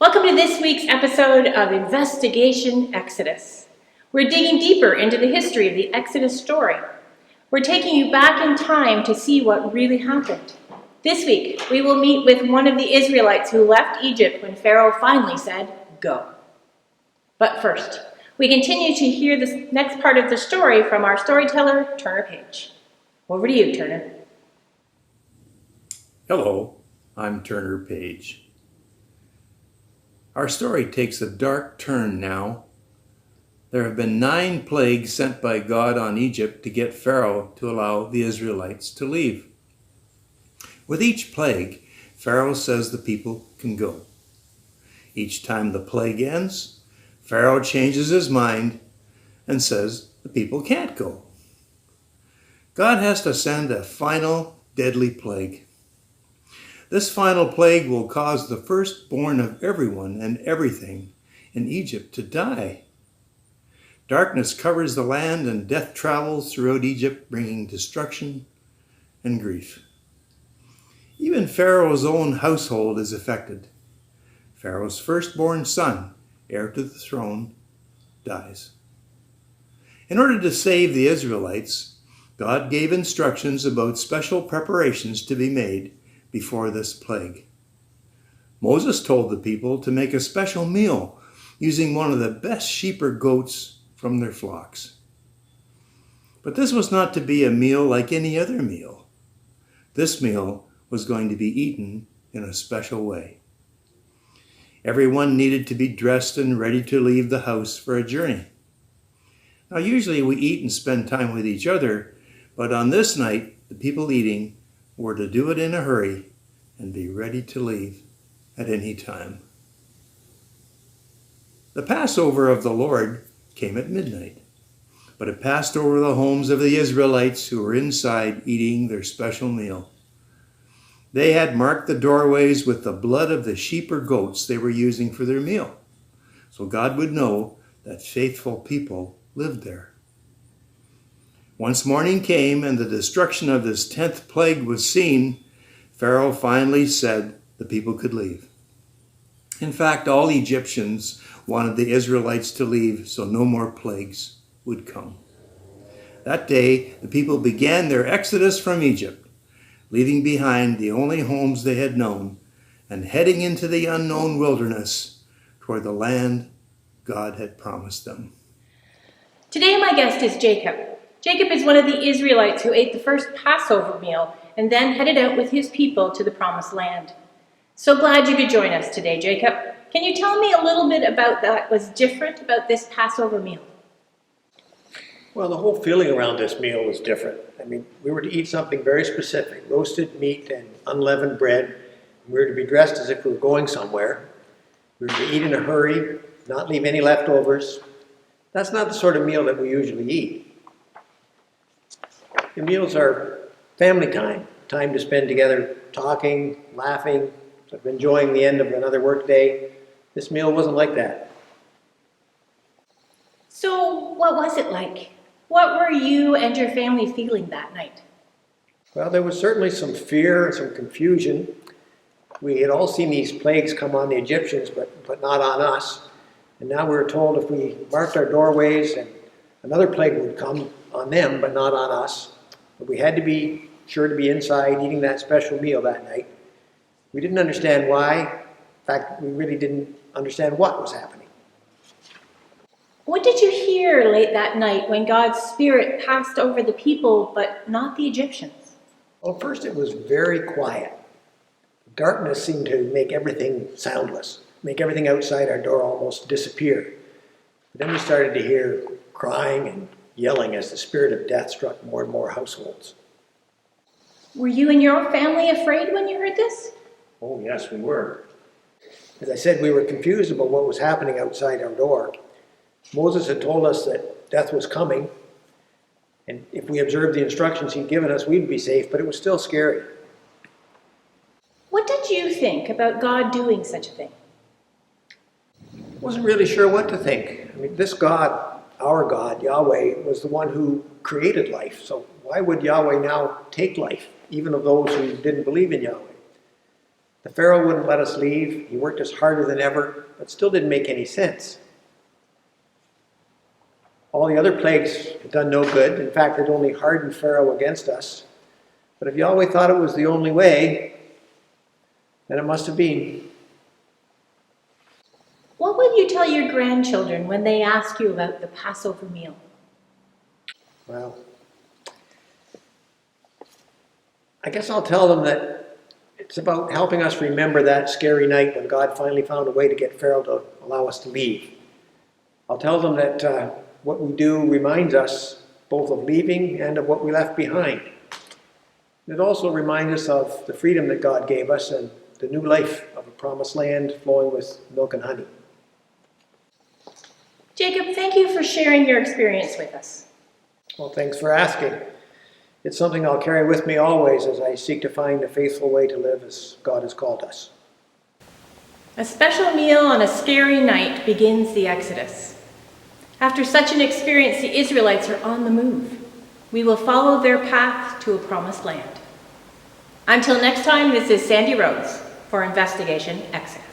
Welcome to this week's episode of Investigation Exodus. We're digging deeper into the history of the Exodus story. We're taking you back in time to see what really happened. This week, we will meet with one of the Israelites who left Egypt when Pharaoh finally said, "Go." But first, we continue to hear this next part of the story from our storyteller, Turner Page. Over to you, Turner. Hello, I'm Turner Page. Our story takes a dark turn now. There have been 9 plagues sent by God on Egypt to get Pharaoh to allow the Israelites to leave. With each plague, Pharaoh says the people can go. Each time the plague ends, Pharaoh changes his mind and says the people can't go. God has to send a final deadly plague. This final plague will cause the firstborn of everyone and everything in Egypt to die. Darkness covers the land and death travels throughout Egypt, bringing destruction and grief. Even Pharaoh's own household is affected. Pharaoh's firstborn son, heir to the throne, dies. In order to save the Israelites, God gave instructions about special preparations to be made before this plague. Moses told the people to make a special meal using one of the best sheep or goats from their flocks. But this was not to be a meal like any other meal. This meal was going to be eaten in a special way. Everyone needed to be dressed and ready to leave the house for a journey. Now, usually we eat and spend time with each other, but on this night, the people eating were to do it in a hurry and be ready to leave at any time. The Passover of the Lord came at midnight, but it passed over the homes of the Israelites who were inside eating their special meal. They had marked the doorways with the blood of the sheep or goats they were using for their meal, so God would know that faithful people lived there. Once morning came and the destruction of this 10th plague was seen, Pharaoh finally said the people could leave. In fact, all Egyptians wanted the Israelites to leave so no more plagues would come. That day, the people began their exodus from Egypt, leaving behind the only homes they had known and heading into the unknown wilderness toward the land God had promised them. Today, my guest is Jacob. Jacob is one of the Israelites who ate the first Passover meal and then headed out with his people to the Promised Land. So glad you could join us today, Jacob. Can you tell me a little bit about that was different about this Passover meal? Well, the whole feeling around this meal was different. We were to eat something very specific, roasted meat and unleavened bread. We were to be dressed as if we were going somewhere. We were to eat in a hurry, not leave any leftovers. That's not the sort of meal that we usually eat. The meals are family time, time to spend together talking, laughing, sort of enjoying the end of another work day. This meal wasn't like that. So what was it like? What were you and your family feeling that night? Well, there was certainly some fear and some confusion. We had all seen these plagues come on the Egyptians, but not on us. And now we were told if we marked our doorways and another plague would come on them, but not on us. But we had to be sure to be inside eating that special meal that night. We didn't understand why. In fact, we really didn't understand what was happening. What did you hear late that night when God's Spirit passed over the people, but not the Egyptians? Well, first it was very quiet. Darkness seemed to make everything soundless, make everything outside our door almost disappear. But then we started to hear crying and yelling as the spirit of death struck more and more households. Were you and your family afraid when you heard this? Oh, yes, we were. As I said, we were confused about what was happening outside our door. Moses had told us that death was coming, and if we observed the instructions he'd given us, we'd be safe, but it was still scary. What did you think about God doing such a thing? Wasn't really sure what to think. This God, our God, Yahweh, was the one who created life. So why would Yahweh now take life, even of those who didn't believe in Yahweh? The Pharaoh wouldn't let us leave. He worked us harder than ever, but still didn't make any sense. All the other plagues had done no good. In fact, it only hardened Pharaoh against us. But if Yahweh thought it was the only way, then it must have been. What will you tell your grandchildren when they ask you about the Passover meal? Well, I guess I'll tell them that it's about helping us remember that scary night when God finally found a way to get Pharaoh to allow us to leave. I'll tell them that what we do reminds us both of leaving and of what we left behind. It also reminds us of the freedom that God gave us and the new life of a promised land flowing with milk and honey. Jacob, thank you for sharing your experience with us. Well, thanks for asking. It's something I'll carry with me always as I seek to find a faithful way to live as God has called us. A special meal on a scary night begins the Exodus. After such an experience, the Israelites are on the move. We will follow their path to a promised land. Until next time, this is Sandy Rhodes for Investigation Exodus.